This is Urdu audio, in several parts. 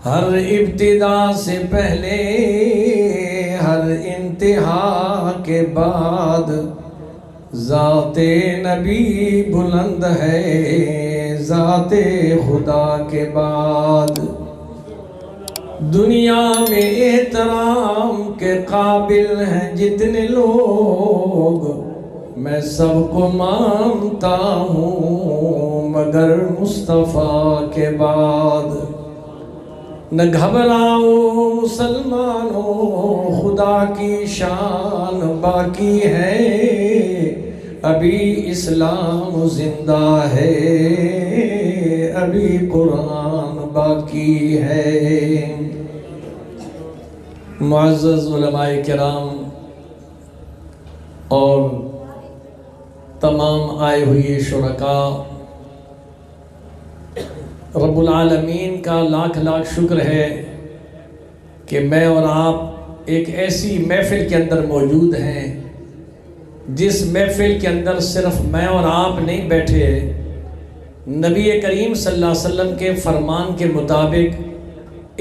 ہر ابتدا سے پہلے ہر انتہا کے بعد ذات نبی بلند ہے ذات خدا کے بعد۔ دنیا میں احترام کے قابل ہیں جتنے لوگ، میں سب کو مانتا ہوں مگر مصطفیٰ کے بعد۔ نہ گھبراؤ مسلمانوں، خدا کی شان باقی ہے، ابھی اسلام زندہ ہے، ابھی قرآن باقی ہے۔ معزز علماء کرام اور تمام آئے ہوئے شرکاء، رب العالمین کا لاکھ لاکھ شکر ہے کہ میں اور آپ ایک ایسی محفل کے اندر موجود ہیں جس محفل کے اندر صرف میں اور آپ نہیں بیٹھے، نبی کریم صلی اللہ علیہ وسلم کے فرمان کے مطابق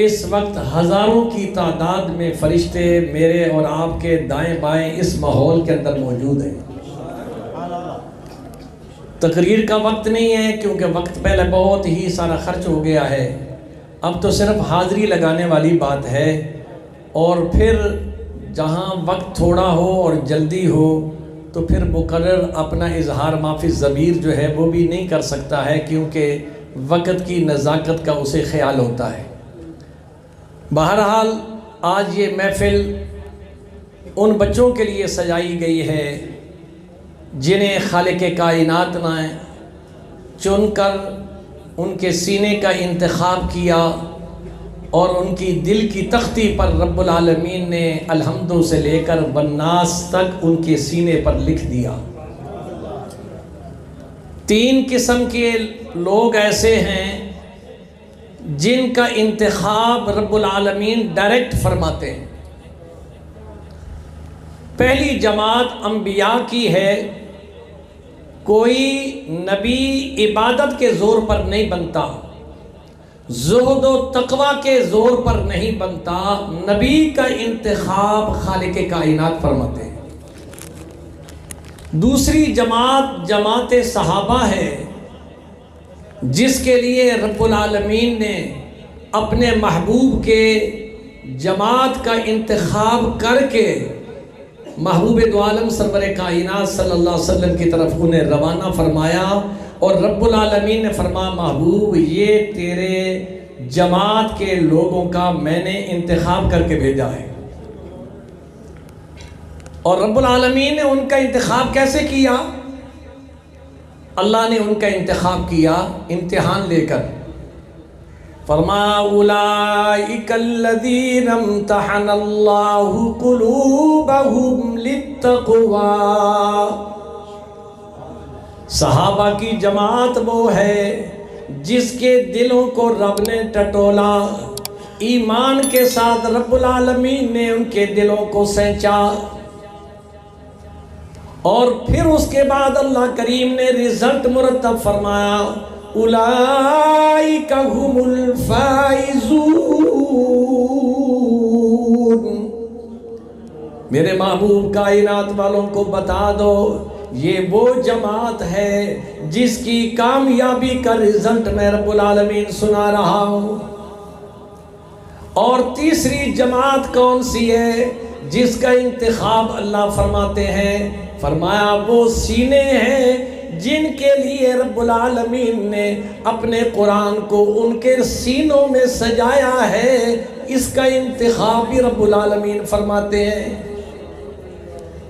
اس وقت ہزاروں کی تعداد میں فرشتے میرے اور آپ کے دائیں بائیں اس ماحول کے اندر موجود ہیں۔ تقریر کا وقت نہیں ہے کیونکہ وقت پہلے بہت ہی سارا خرچ ہو گیا ہے، اب تو صرف حاضری لگانے والی بات ہے، اور پھر جہاں وقت تھوڑا ہو اور جلدی ہو تو پھر مقرر اپنا اظہار معافی ضمیر جو ہے وہ بھی نہیں کر سکتا ہے، کیونکہ وقت کی نزاکت کا اسے خیال ہوتا ہے۔ بہرحال آج یہ محفل ان بچوں کے لیے سجائی گئی ہے جنہیں خالق کائنات نے چن کر ان کے سینے کا انتخاب کیا اور ان کی دل کی تختی پر رب العالمین نے الحمد سے لے کر والناس تک ان کے سینے پر لکھ دیا۔ تین قسم کے لوگ ایسے ہیں جن کا انتخاب رب العالمین ڈائریکٹ فرماتے ہیں۔ پہلی جماعت انبیاء کی ہے، کوئی نبی عبادت کے زور پر نہیں بنتا، زہد و تقوی کے زور پر نہیں بنتا، نبی کا انتخاب خالق کائنات فرماتے ہیں۔ دوسری جماعت جماعت صحابہ ہے، جس کے لیے رب العالمین نے اپنے محبوب کے جماعت کا انتخاب کر کے محبوب دو عالم سرور کائنات صلی اللہ علیہ وسلم کی طرف انہیں روانہ فرمایا، اور رب العالمین نے فرمایا محبوب یہ تیرے جماعت کے لوگوں کا میں نے انتخاب کر کے بھیجا ہے۔ اور رب العالمین نے ان کا انتخاب کیسے کیا؟ اللہ نے ان کا انتخاب کیا امتحان لے کر، فرمایا اولئک الذین امتحن اللہ قلوبہم للتقوی۔ صحابہ کی جماعت وہ ہے جس کے دلوں کو رب نے ٹٹولا، ایمان کے ساتھ رب العالمین نے ان کے دلوں کو سینچا، اور پھر اس کے بعد اللہ کریم نے رزلٹ مرتب فرمایا اولئک هم الفائزون۔ میرے محبوب کائنات والوں کو بتا دو یہ وہ جماعت ہے جس کی کامیابی کا رزلٹ میں رب العالمین سنا رہا ہوں۔ اور تیسری جماعت کون سی ہے جس کا انتخاب اللہ فرماتے ہیں؟ فرمایا وہ سینے ہیں جن کے لیے رب العالمین نے اپنے قرآن کو ان کے سینوں میں سجایا ہے، اس کا انتخاب بھی رب العالمین فرماتے ہیں۔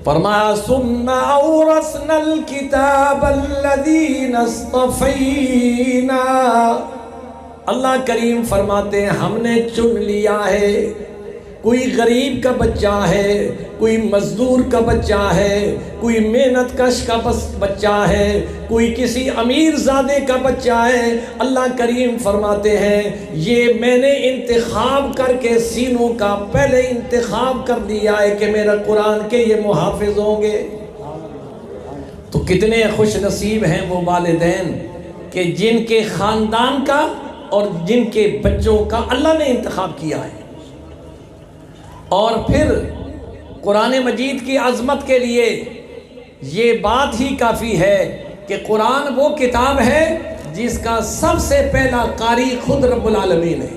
فرمایا ثم اورثنا الکتاب الذین اصطفینا۔ اللہ کریم فرماتے ہیں ہم نے چن لیا ہے، کوئی غریب کا بچہ ہے، کوئی مزدور کا بچہ ہے، کوئی محنت کش کا بچہ ہے، کوئی کسی امیر زادے کا بچہ ہے، اللہ کریم فرماتے ہیں یہ میں نے انتخاب کر کے سینوں کا پہلے انتخاب کر دیا ہے کہ میرا قرآن کے یہ محافظ ہوں گے۔ تو کتنے خوش نصیب ہیں وہ والدین کہ جن کے خاندان کا اور جن کے بچوں کا اللہ نے انتخاب کیا ہے۔ اور پھر قرآن مجید کی عظمت کے لیے یہ بات ہی کافی ہے کہ قرآن وہ کتاب ہے جس کا سب سے پہلا قاری خود رب العالمین ہے۔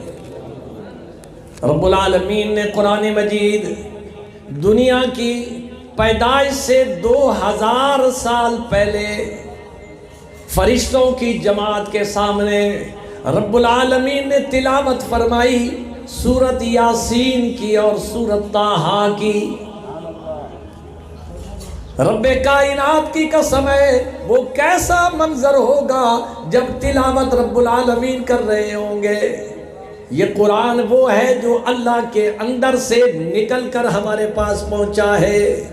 رب العالمین نے قرآن مجید دنیا کی پیدائش سے 2000 سال پہلے فرشتوں کی جماعت کے سامنے رب العالمین نے تلاوت فرمائی سورت یاسین کی اور سورت طٰہٰ کی۔ رب کائنات کی قسم ہے وہ کیسا منظر ہوگا جب تلاوت رب العالمین کر رہے ہوں گے۔ یہ قرآن وہ ہے جو اللہ کے اندر سے نکل کر ہمارے پاس پہنچا ہے،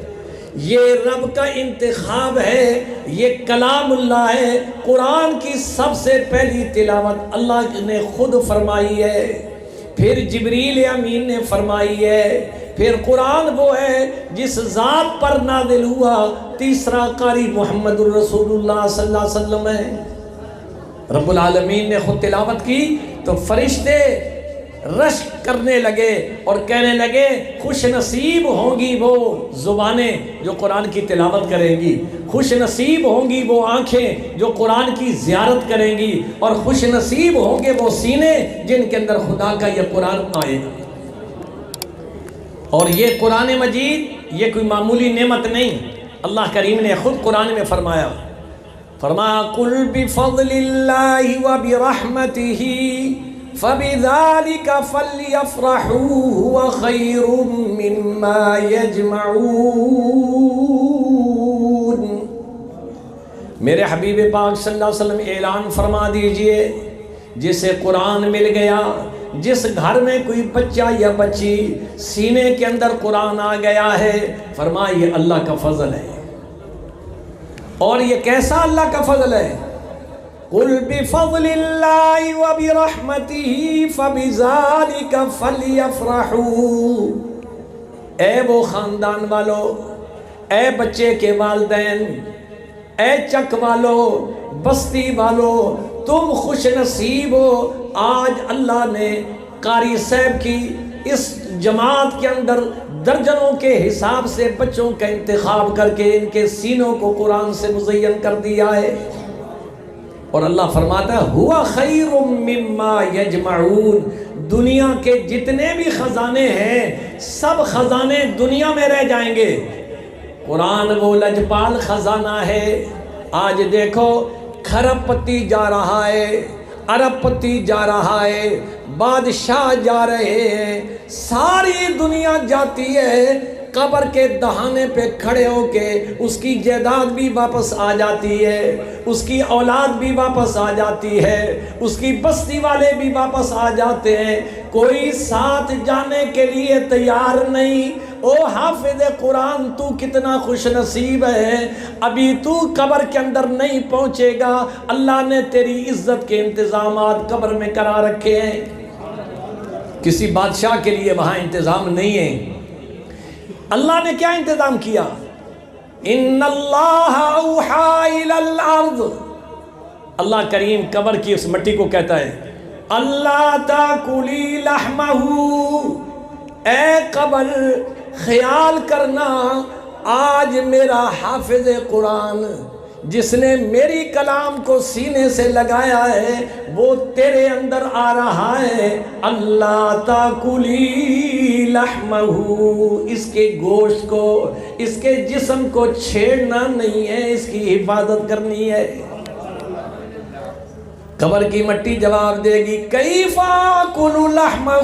یہ رب کا انتخاب ہے، یہ کلام اللہ ہے۔ قرآن کی سب سے پہلی تلاوت اللہ نے خود فرمائی ہے، پھر جبریل امین نے فرمائی ہے، پھر قرآن وہ ہے جس ذات پر نازل ہوا، تیسرا قاری محمد الرسول اللہ صلی اللہ علیہ وسلم ہے۔ رب العالمین نے خود تلاوت کی تو فرشتے رشک کرنے لگے اور کہنے لگے خوش نصیب ہوں گی وہ زبانیں جو قرآن کی تلاوت کریں گی، خوش نصیب ہوں گی وہ آنکھیں جو قرآن کی زیارت کریں گی، اور خوش نصیب ہوں گے وہ سینے جن کے اندر خدا کا یہ قرآن آئے گا۔ اور یہ قرآن مجید یہ کوئی معمولی نعمت نہیں، اللہ کریم نے خود قرآن میں فرمایا قُلْ بِفَضْلِ اللَّهِ وَبِرَحْمَتِهِ فَبِذَلِكَ فَلْيَفْرَحُوا هُوَ خَيْرٌ مِّمَّا يَجْمَعُونَ۔ میرے حبیب پاک صلی اللہ علیہ وسلم اعلان فرما دیجئے جسے قرآن مل گیا، جس گھر میں کوئی بچہ یا بچی سینے کے اندر قرآن آ گیا ہے، فرمائے یہ اللہ کا فضل ہے۔ اور یہ کیسا اللہ کا فضل ہے؟ قُلْ بِفَضْلِ اللَّهِ وَبِرَحْمَتِهِ فَبِذَلِكَ فَلْيَفْرَحُوا۔ اے وہ خاندان والو، اے بچے کے والدین، اے چک والو، بستی والو، تم خوش نصیب ہو، آج اللہ نے قاری صاحب کی اس جماعت کے اندر درجنوں کے حساب سے بچوں کا انتخاب کر کے ان کے سینوں کو قرآن سے مزین کر دیا ہے۔ اور اللہ فرماتا ہے ہوا خیر مما یجمعون، دنیا کے جتنے بھی خزانے ہیں سب خزانے دنیا میں رہ جائیں گے، قرآن وہ لجپال خزانہ ہے۔ آج دیکھو کھرب پتی جا رہا ہے، ارب پتی جا رہا ہے، بادشاہ جا رہے ہیں، ساری دنیا جاتی ہے، قبر کے دہانے پہ کھڑے ہو کے اس کی جائیداد بھی واپس آ جاتی ہے، اس کی اولاد بھی واپس آ جاتی ہے، اس کی بستی والے بھی واپس آ جاتے ہیں، کوئی ساتھ جانے کے لیے تیار نہیں۔ او حافظ قرآن تو کتنا خوش نصیب ہے، ابھی تو قبر کے اندر نہیں پہنچے گا، اللہ نے تیری عزت کے انتظامات قبر میں کرا رکھے ہیں۔ کسی بادشاہ کے لیے وہاں انتظام نہیں ہے۔ اللہ نے کیا انتظام کیا؟ ان اللہ اوحی الی الارض، اللہ کریم قبر کی اس مٹی کو کہتا ہے اللہ تاکلی لحمہ، اے قبر خیال کرنا آج میرا حافظ قرآن جس نے میری کلام کو سینے سے لگایا ہے وہ تیرے اندر آ رہا ہے، اللہ تاکلی لحمہ، اس کے گوشت کو، اس کے جسم کو چھیڑنا نہیں ہے، اس کی حفاظت کرنی ہے۔ قبر کی مٹی جواب دے گی کیف آکل لحمہ،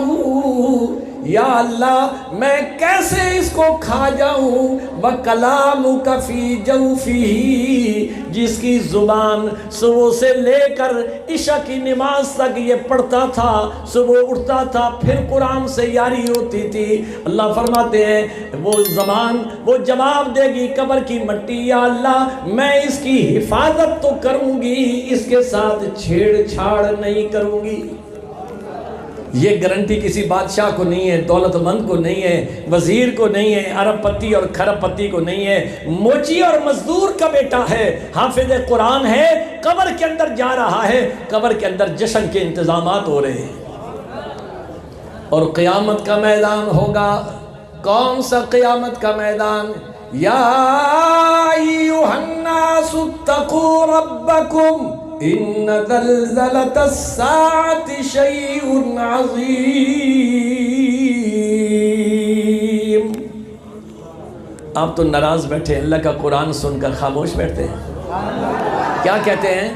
یا اللہ میں کیسے اس کو کھا جاؤں، وَكَلَامُكَ فِي جَوْفِهِ، جس کی زبان صبح سے لے کر عشاء کی نماز تک یہ پڑھتا تھا، صبح اٹھتا تھا پھر قرآن سے یاری ہوتی تھی۔ اللہ فرماتے ہیں وہ زبان وہ جواب دے گی قبر کی مٹی یا اللہ میں اس کی حفاظت تو کروں گی، اس کے ساتھ چھیڑ چھاڑ نہیں کروں گی۔ یہ گارنٹی کسی بادشاہ کو نہیں ہے، دولت مند کو نہیں ہے، وزیر کو نہیں ہے، ارب پتی اور کھرب پتی کو نہیں ہے، موچی اور مزدور کا بیٹا ہے، حافظ قرآن ہے، قبر کے اندر جا رہا ہے، قبر کے اندر جشن کے انتظامات ہو رہے ہیں۔ اور قیامت کا میدان ہوگا، کون سا قیامت کا میدان؟ یا ایھا الناس اتقوا ربکم ان زلزلۃ الساعۃ شیء عظیم۔ آپ تو ناراض بیٹھے ہیں، اللہ کا قرآن سن کر خاموش بیٹھتے ہیں، کیا کہتے ہیں؟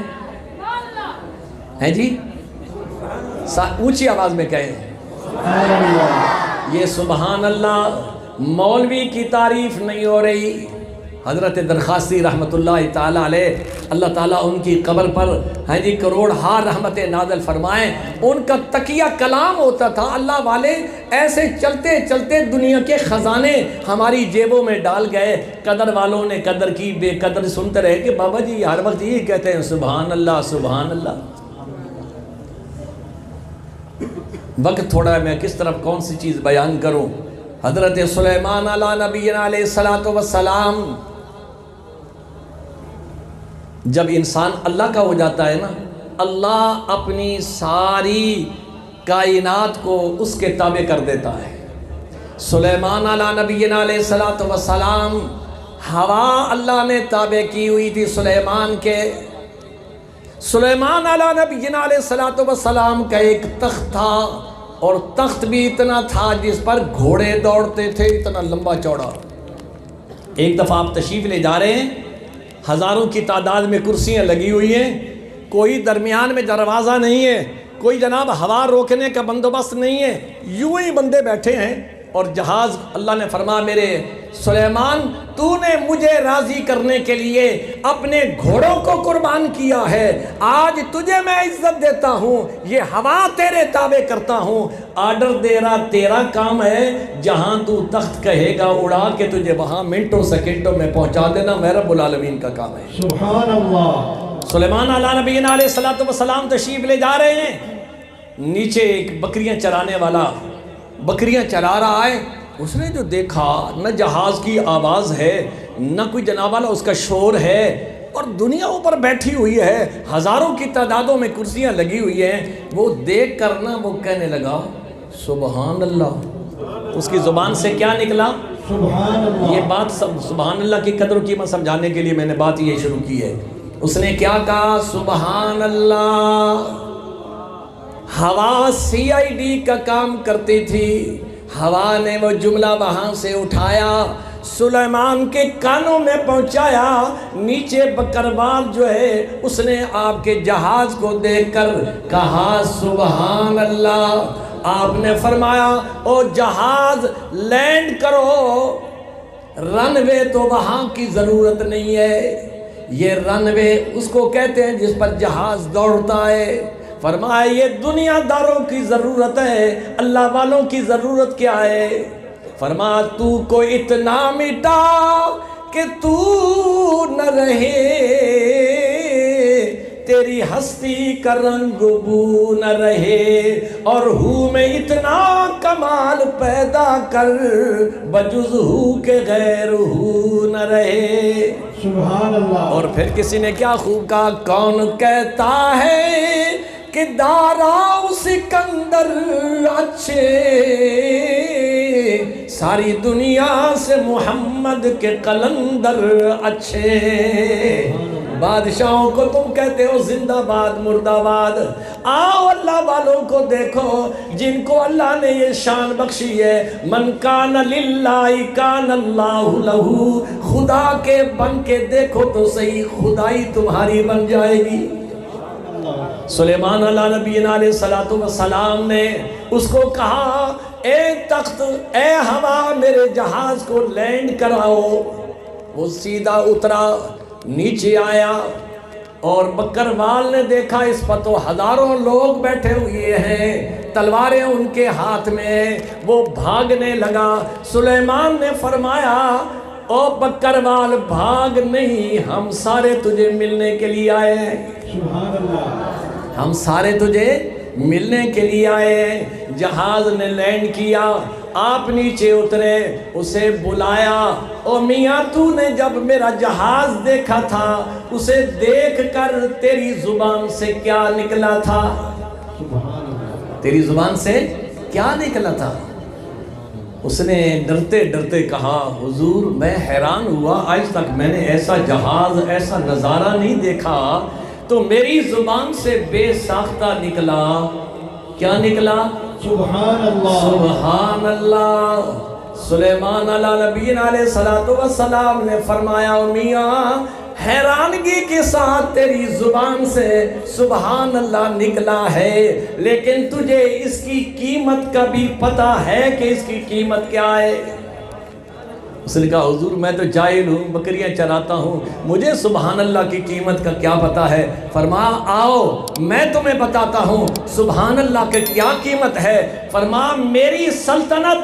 ہیں جی اونچی آواز میں کہیں، یہ سبحان اللہ مولوی کی تعریف نہیں ہو رہی۔ حضرت درخواستی رحمت اللہ تعالیٰ علیہ، اللہ تعالیٰ ان کی قبر پر کروڑ ہار رحمت نازل فرمائیں، ان کا تکیہ کلام ہوتا تھا، اللہ والے ایسے چلتے چلتے دنیا کے خزانے ہماری جیبوں میں ڈال گئے، قدر والوں نے قدر کی، بے قدر سنتے رہے کہ بابا جی ہر وقت یہ کہتے ہیں سبحان اللہ سبحان اللہ۔ وقت تھوڑا ہے، میں کس طرف کون سی چیز بیان کروں۔ حضرت سلیمان علیہ نبینا علیہ السلام، جب انسان اللہ کا ہو جاتا ہے نا، اللہ اپنی ساری کائنات کو اس کے تابع کر دیتا ہے۔ سلیمان علیہ نبینا علیہ السلام، ہوا اللہ نے تابع کی ہوئی تھی سلیمان کے۔ سلیمان علیہ نبینا علیہ السلام کا ایک تخت تھا، اور تخت بھی اتنا تھا جس پر گھوڑے دوڑتے تھے، اتنا لمبا چوڑا۔ ایک دفعہ آپ تشریف لے جا رہے ہیں، ہزاروں کی تعداد میں کرسیاں لگی ہوئی ہیں، کوئی درمیان میں دروازہ نہیں ہے، کوئی جناب ہوا روکنے کا بندوبست نہیں ہے، یوں ہی بندے بیٹھے ہیں۔ اور جہاز، اللہ نے فرمایا میرے سلیمان تو نے مجھے راضی کرنے کے لیے اپنے گھوڑوں کو قربان کیا ہے، آج تجھے میں عزت دیتا ہوں، یہ ہوا تیرے تابع کرتا ہوں، آرڈر دے رہا تیرا کام ہے، جہاں تو تخت کہے گا اڑا کے تجھے وہاں منٹوں سیکنڈوں میں پہنچا دینا، میں رب العالمین کا کام ہے۔ سبحان اللہ۔ سلیمان علیہ نبینا علیہ السلام تشریف لے جا رہے ہیں، نیچے ایک بکریاں چرانے والا بکریاں چرا رہا ہے، اس نے جو دیکھا نہ جہاز کی آواز ہے نہ کوئی جناب والا اس کا شور ہے، اور دنیا اوپر بیٹھی ہوئی ہے، ہزاروں کی تعدادوں میں کرسیاں لگی ہوئی ہیں، وہ دیکھ کر نا وہ کہنے لگا سبحان اللہ۔ اس کی زبان سے کیا نکلا؟ سبحان اللہ۔ یہ بات سبحان اللہ کی قدر و قیمت سمجھانے کے لیے میں نے بات یہ شروع کی ہے۔ اس نے کیا کہا؟ سبحان اللہ۔ ہوا CID کا کام کرتی تھی، ہوا نے وہ جملہ وہاں سے اٹھایا، سلیمان کے کانوں میں پہنچایا۔ نیچے بکروال جو ہے اس نے آپ کے جہاز کو دیکھ کر کہا سبحان اللہ۔ آپ نے فرمایا او جہاز لینڈ کرو، رن وے تو وہاں کی ضرورت نہیں ہے، یہ رن وے اس کو کہتے ہیں جس پر جہاز دوڑتا ہے۔ فرمایا یہ دنیا داروں کی ضرورت ہے، اللہ والوں کی ضرورت کیا ہے؟ فرمایا تو کو اتنا مٹا کہ تو نہ رہے، تیری ہستی کا رنگ بو نہ رہے، اور ہوں میں اتنا کمال پیدا کر بجز ہوں کے غیر ہوں نہ رہے۔ سبحان اللہ۔ اور پھر کسی نے کیا خوب کہا، کون کہتا ہے کہ دارا سکندر اچھے، ساری دنیا سے محمد کے قلندر اچھے۔ بادشاہوں کو تم کہتے ہو زندہ باد مردہ باد، آؤ اللہ والوں کو دیکھو جن کو اللہ نے یہ شان بخشی ہے، من کان للہ کان اللہ لہو، خدا کے بن کے دیکھو تو صحیح، خدائی تمہاری بن جائے گی۔ سلیمان علیہ نبینا علیہ السلام نے اس کو کہا اے تخت اے ہوا میرے جہاز کو لینڈ کراؤ۔ وہ سیدھا اترا، نیچے آیا، اور بکروال نے دیکھا اس پر تو ہزاروں لوگ بیٹھے ہوئے ہیں، تلواریں ان کے ہاتھ میں، وہ بھاگنے لگا۔ سلیمان نے فرمایا او بکروال بھاگ نہیں، ہم سارے تجھے ملنے کے لیے آئے ہیں، سبحان اللہ۔ ہم سارے تجھے ملنے کے لیے آئے، جہاز نے لینڈ کیا، آپ نیچے اترے، اسے بلایا، او میاں تو نے جب میرا جہاز دیکھا تھا اسے دیکھ کر تیری زبان سے کیا نکلا تھا؟ تیری زبان سے کیا نکلا تھا؟ اس نے ڈرتے ڈرتے کہا حضور میں حیران ہوا، آج تک میں نے ایسا جہاز ایسا نظارہ نہیں دیکھا، تو میری زبان سے بے ساختہ نکلا، کیا نکلا؟ سبحان اللہ سبحان اللہ۔ سلیمان علیہ نبینا علیہ السلام نے فرمایا میاں حیرانگی کے ساتھ تیری زبان سے سبحان اللہ نکلا ہے، لیکن تجھے اس کی قیمت کا بھی پتہ ہے کہ اس کی قیمت کیا ہے؟ اس نے کہا حضور میں تو جاہل ہوں، بکریاں چراتا ہوں، مجھے سبحان اللہ کی قیمت کا کیا پتہ ہے؟ فرمایا آؤ میں تمہیں بتاتا ہوں سبحان اللہ کی کیا قیمت ہے۔ فرمایا میری سلطنت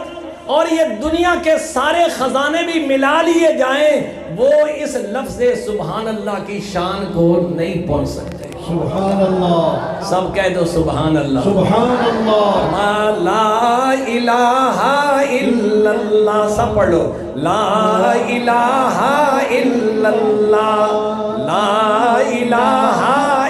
اور یہ دنیا کے سارے خزانے بھی ملا لیے جائیں وہ اس لفظ سبحان اللہ کی شان کو نہیں پہنچ سکتے۔ سبحان اللہ سب کہہ دو سبحان اللہ۔ سبحان اللہ لا الہ الا اللہ، سب پڑھ لو، لا الہ الا اللہ، لا الہ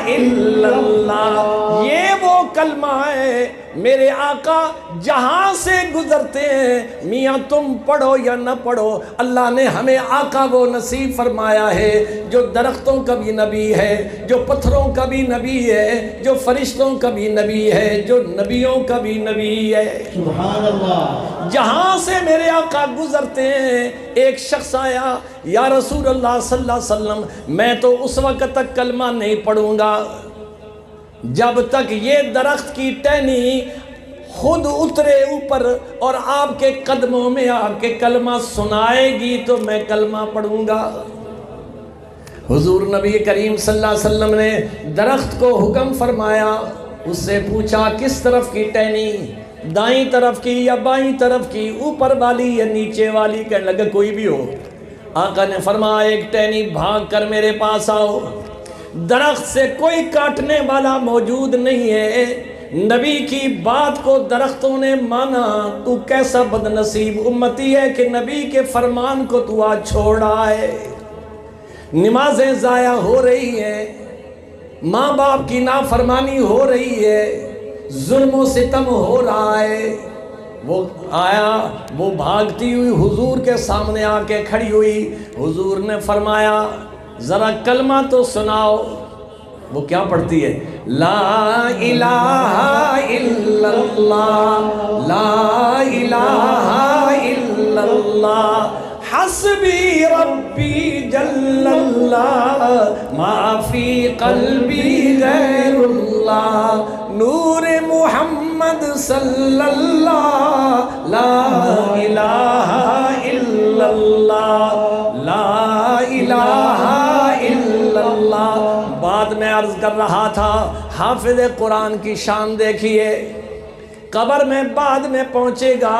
الا اللہ۔ یہ وہ کلمہ ہے میرے آقا جہاں سے گزرتے ہیں، میاں تم پڑھو یا نہ پڑھو، اللہ نے ہمیں آقا وہ نصیب فرمایا ہے جو درختوں کا بھی نبی ہے، جو پتھروں کا بھی نبی ہے، جو فرشتوں کا بھی نبی ہے، جو نبیوں کا بھی نبی ہے۔ سبحان اللہ جہاں سے میرے آقا گزرتے ہیں ایک شخص آیا، یا رسول اللہ صلی اللہ علیہ وسلم میں تو اس وقت تک کلمہ نہیں پڑھوں گا جب تک یہ درخت کی ٹہنی خود اترے اوپر اور آپ کے قدموں میں آ کے کلمہ سنائے گی تو میں کلمہ پڑھوں گا۔ حضور نبی کریم صلی اللہ علیہ وسلم نے درخت کو حکم فرمایا، اس سے پوچھا کس طرف کی ٹہنی، دائیں طرف کی یا بائیں طرف کی، اوپر والی یا نیچے والی؟ کہنے لگا کوئی بھی ہو۔ آقا نے فرمایا ایک ٹہنی بھاگ کر میرے پاس آؤ، درخت سے کوئی کاٹنے والا موجود نہیں ہے، نبی کی بات کو درختوں نے مانا، تو کیسا بد نصیب امتی ہے کہ نبی کے فرمان کو تو آج چھوڑ رہا ہے۔ نمازیں ضائع ہو رہی ہیں، ماں باپ کی نافرمانی ہو رہی ہے، ظلم و ستم ہو رہا ہے۔ وہ آیا، وہ بھاگتی ہوئی حضور کے سامنے آ کے کھڑی ہوئی، حضور نے فرمایا ذرا کلمہ تو سناؤ۔ وہ کیا پڑھتی ہے؟ لا الہ الا اللہ، لا الہ الا اللہ، حسبی ربی جل اللہ، ما فی قلبی غیر اللہ، نور محمد صلی اللہ، لا الہ الا اللہ، لا الہ الا اللہ۔ بعد میں عرض کر رہا تھا حافظ قرآن کی شان دیکھیے، قبر میں بعد میں پہنچے گا،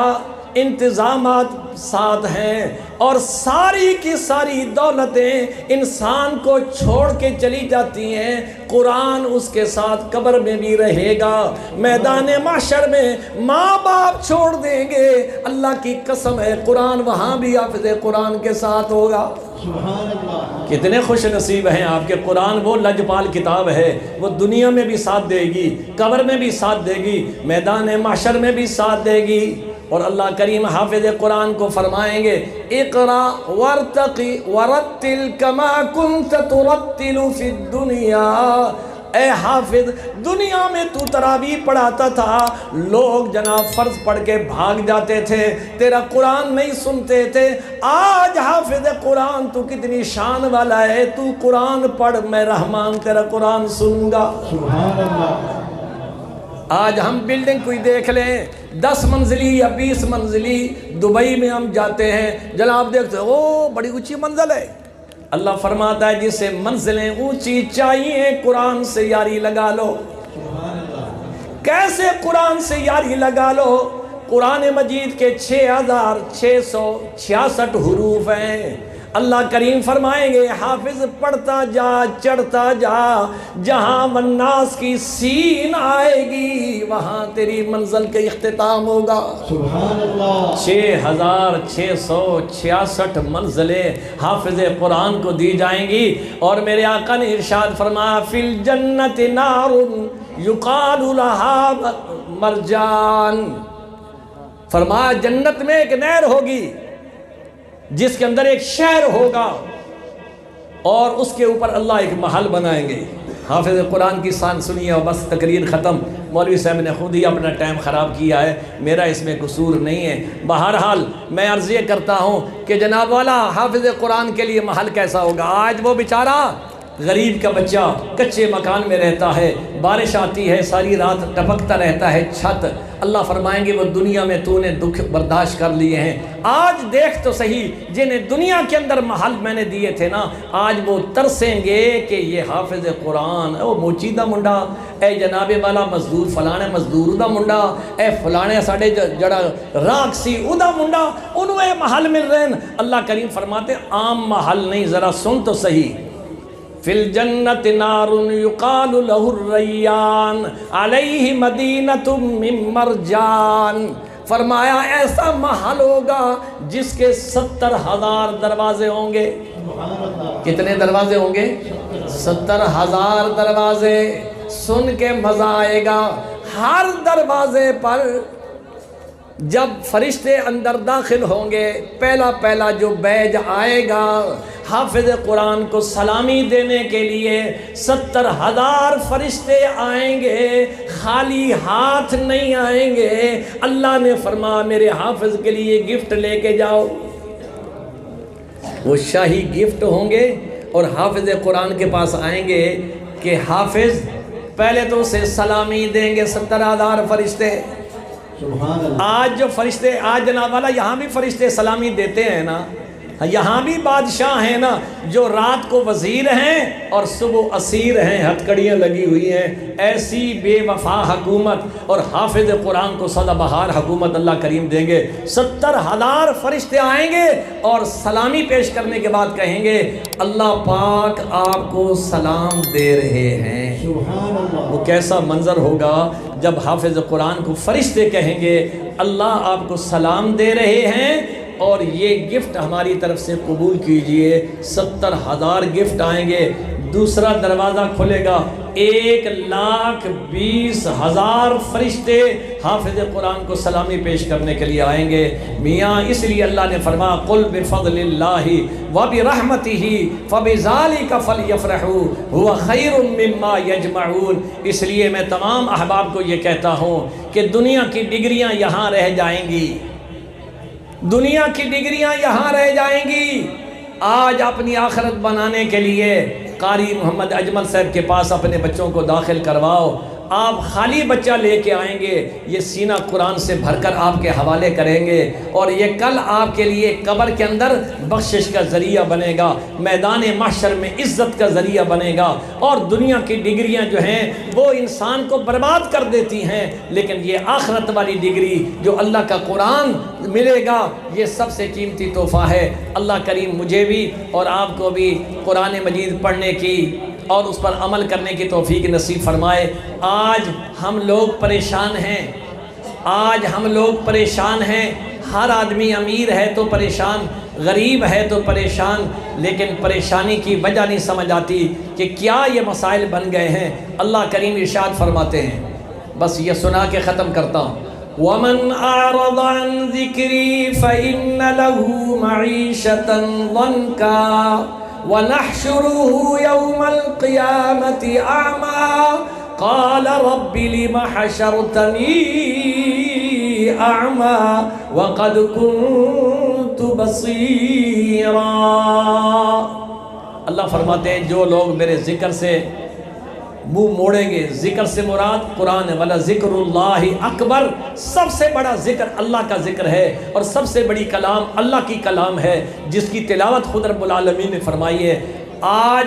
انتظامات ساتھ ہیں اور ساری کی ساری دولتیں انسان کو چھوڑ کے چلی جاتی ہیں، قرآن اس کے ساتھ قبر میں بھی رہے گا، میدان محشر میں ماں باپ چھوڑ دیں گے، اللہ کی قسم ہے قرآن وہاں بھی حافظ قرآن کے ساتھ ہوگا۔ سبحان اللہ کتنے خوش نصیب ہیں آپ کے، قرآن وہ لجپال کتاب ہے، وہ دنیا میں بھی ساتھ دے گی، قبر میں بھی ساتھ دے گی، میدان محشر میں بھی ساتھ دے گی۔ اور اللہ کریم حافظ قرآن کو فرمائیں گے اقرا وارتقی ورتل کما کنت ترتل فی الدنیا، اے حافظ دنیا میں تو تراویح پڑھاتا تھا، لوگ جناب فرض پڑھ کے بھاگ جاتے تھے، تیرا قرآن نہیں سنتے تھے، آج حافظ قرآن تو کتنی شان والا ہے، تو قرآن پڑھ میں رحمان تیرا قرآن سنوں گا۔ سبحان اللہ آج ہم بلڈنگ کوئی دیکھ لیں 10 منزلی یا 20 منزلی، دبئی میں ہم جاتے ہیں جناب دیکھتے ہیں او بڑی اونچی منزل ہے، اللہ فرماتا ہے جسے منزلیں اونچی چاہیے قرآن سے یاری لگا لو۔ کیسے قرآن سے یاری لگا لو؟ قرآن مجید کے 6666 حروف ہیں، اللہ کریم فرمائیں گے حافظ پڑھتا جا چڑھتا جا، جہاں والناس کی سین آئے گی وہاں تیری منزل کا اختتام ہوگا۔ سبحان اللہ 6666 منزلیں حافظ قرآن کو دی جائیں گی، اور میرے آقا نے ارشاد فرمایا فی الجنت نار یقال لہا مرجان، فرمایا جنت میں ایک نہر ہوگی جس کے اندر ایک شہر ہوگا اور اس کے اوپر اللہ ایک محل بنائیں گے۔ حافظ قرآن کی شان سنیے اور بس تقریر ختم۔ مولوی صاحب نے خود ہی اپنا ٹائم خراب کیا ہے، میرا اس میں قصور نہیں ہے۔ بہرحال میں عرض یہ کرتا ہوں کہ جناب والا حافظ قرآن کے لیے محل کیسا ہوگا۔ آج وہ بیچارہ غریب کا بچہ کچے مکان میں رہتا ہے، بارش آتی ہے ساری رات ٹپکتا رہتا ہے چھت، اللہ فرمائیں گے وہ دنیا میں تو نے دکھ برداشت کر لیے ہیں، آج دیکھ تو صحیح جنہیں دنیا کے اندر محل میں نے دیے تھے نا، آج وہ ترسیں گے کہ یہ حافظ قرآن او موچی دا منڈا، اے جناب والا مزدور فلانے مزدور دا منڈا، اے فلانے ساڑے جڑا راکسی او دا منڈا، انہوں اے محل مل رہے ہیں۔ اللہ کریم فرماتے عام محل نہیں، ذرا سن تو صحیح، فی الجنت نار یقال لہ الریان علیہ مدینۃ من مرجان، فرمایا ایسا محل ہوگا جس کے 70,000 دروازے ہوں گے۔ کتنے دروازے ہوں گے؟ 70,000 دروازے۔ سن کے مزہ آئے گا، ہر دروازے پر جب فرشتے اندر داخل ہوں گے، پہلا پہلا جو بیج آئے گا حافظ قرآن کو سلامی دینے کے لیے 70,000 فرشتے آئیں گے، خالی ہاتھ نہیں آئیں گے۔ اللہ نے فرمایا میرے حافظ کے لیے گفٹ لے کے جاؤ، وہ شاہی گفٹ ہوں گے، اور حافظ قرآن کے پاس آئیں گے کہ حافظ، پہلے تو اسے سلامی دیں گے 70,000 فرشتے۔ آج جو فرشتے، آج جناب والا یہاں بھی فرشتے سلامی دیتے ہیں نا، یہاں بھی بادشاہ ہیں نا جو رات کو وزیر ہیں اور صبح اسیر ہیں، ہتھ کڑیاں لگی ہوئی ہیں، ایسی بے وفا حکومت، اور حافظ قرآن کو سدا بہار حکومت اللہ کریم دیں گے۔ 70,000 فرشتے آئیں گے اور سلامی پیش کرنے کے بعد کہیں گے اللہ پاک آپ کو سلام دے رہے ہیں۔ وہ کیسا منظر ہوگا جب حافظ قرآن کو فرشتے کہیں گے اللہ آپ کو سلام دے رہے ہیں اور یہ گفٹ ہماری طرف سے قبول کیجئے۔ 70,000 گفٹ آئیں گے۔ دوسرا دروازہ کھلے گا، 1,20,000 فرشتے حافظ قرآن کو سلامی پیش کرنے کے لیے آئیں گے۔ میاں اس لیے اللہ نے فرمایا قل بفضل اللہ وبرحمتہ فبذلک فلیفرحوا هو خیر مما یجمعون۔ اس لیے میں تمام احباب کو یہ کہتا ہوں کہ دنیا کی ڈگریاں یہاں رہ جائیں گی، دنیا کی ڈگریاں یہاں رہ جائیں گی۔ آج اپنی آخرت بنانے کے لیے قاری محمد اجمل صاحب کے پاس اپنے بچوں کو داخل کرواؤ، آپ خالی بچہ لے کے آئیں گے، یہ سینہ قرآن سے بھر کر آپ کے حوالے کریں گے، اور یہ کل آپ کے لیے قبر کے اندر بخشش کا ذریعہ بنے گا، میدان محشر میں عزت کا ذریعہ بنے گا۔ اور دنیا کی ڈگریاں جو ہیں وہ انسان کو برباد کر دیتی ہیں، لیکن یہ آخرت والی ڈگری جو اللہ کا قرآن ملے گا یہ سب سے قیمتی تحفہ ہے۔ اللہ کریم مجھے بھی اور آپ کو بھی قرآن مجید پڑھنے کی اور اس پر عمل کرنے کی توفیق نصیب فرمائے۔ آج ہم لوگ پریشان ہیں، آج ہم لوگ پریشان ہیں، ہر آدمی امیر ہے تو پریشان، غریب ہے تو پریشان، لیکن پریشانی کی وجہ نہیں سمجھ آتی کہ کیا یہ مسائل بن گئے ہیں۔ اللہ کریم ارشاد فرماتے ہیں، بس یہ سنا کے ختم کرتا ہوں، وَمَنْ أَعْرَضَ عَنْ ذِكْرِي فَإِنَّ لَهُ مَعِيشَةً ضَنْكًا وَنَحْشُرُهُ يَوْمَ الْقِيَامَةِ أَعْمَى قَالَ رَبِّ لِمَ حَشَرْتَنِي أَعْمَى وَقَدْ كُنْتُ بَصِيرًا۔ اللہ فرماتے ہیں جو لوگ میرے ذکر سے منہ موڑیں گے، ذکر سے مراد قرآن ہے، وَلَا ذِكْرُ اللَّهِ اکبر، سب سے بڑا ذکر اللہ کا ذکر ہے، اور سب سے بڑی کلام اللہ کی کلام ہے جس کی تلاوت خود رب العالمین نے فرمائی ہے۔ آج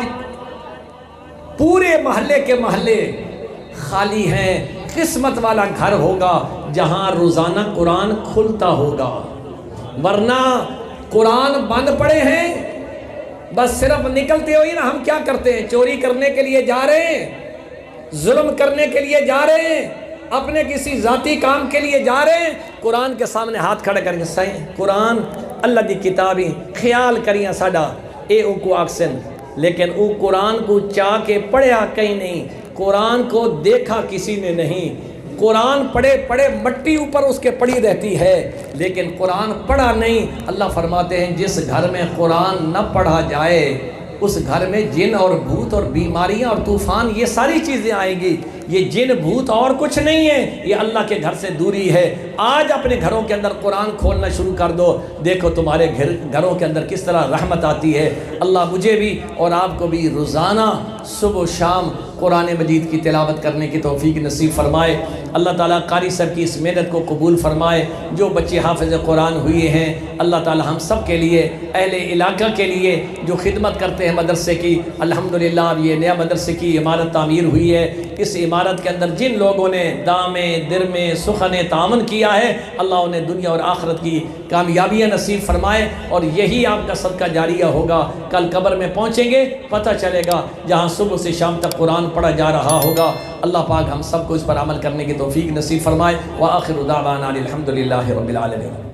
پورے محلے کے محلے خالی ہیں، قسمت والا گھر ہوگا جہاں روزانہ قرآن کھلتا ہوگا، ورنہ قرآن بند پڑے ہیں، بس صرف نکلتے ہوئی نا ہم کیا کرتے ہیں، چوری کرنے کے لیے جا رہے ہیں، ظلم کرنے کے لیے جا رہے ہیں، اپنے کسی ذاتی کام کے لیے جا رہے ہیں، قرآن کے سامنے ہاتھ کھڑے کر کے سائیں قرآن اللہ دی کتابیں خیال کریاں ساڈا اے او کو آکسن، لیکن او قرآن کو چاہ کے پڑھیا کہیں نہیں، قرآن کو دیکھا کسی نے نہیں، قرآن پڑھے مٹی اوپر اس کے پڑی رہتی ہے، لیکن قرآن پڑھا نہیں۔ اللہ فرماتے ہیں جس گھر میں قرآن نہ پڑھا جائے اس گھر میں جن اور بھوت اور بیماریاں اور طوفان یہ ساری چیزیں آئیں گی۔ یہ جن بھوت اور کچھ نہیں ہے، یہ اللہ کے گھر سے دوری ہے۔ آج اپنے گھروں کے اندر قرآن کھولنا شروع کر دو، دیکھو تمہارے گھروں کے اندر کس طرح رحمت آتی ہے۔ اللہ مجھے بھی اور آپ کو بھی روزانہ صبح و شام قرآن مجید کی تلاوت کرنے کی توفیق نصیب فرمائے۔ اللہ تعالیٰ قاری صاحب کی اس محنت کو قبول فرمائے۔ جو بچے حافظ قرآن ہوئے ہیں، اللہ تعالیٰ ہم سب کے لیے، اہل علاقہ کے لیے جو خدمت کرتے ہیں مدرسے کی، الحمدللہ اب یہ نیا مدرسے کی عمارت تعمیر ہوئی ہے۔ اس عمارت کے اندر جن لوگوں نے دامے درمے سخن تعاون کیا ہے، اللہ انہیں دنیا اور آخرت کی کامیابیاں نصیب فرمائے، اور یہی آپ کا صدقہ جاریہ ہوگا۔ کل قبر میں پہنچیں گے، پتہ چلے گا جہاں صبح سے شام تک قرآن پڑھا جا رہا ہوگا۔ اللہ پاک ہم سب کو اس پر عمل کرنے کی توفیق نصیب فرمائے۔ وآخر دعوانا الحمدللہ رب العالمین۔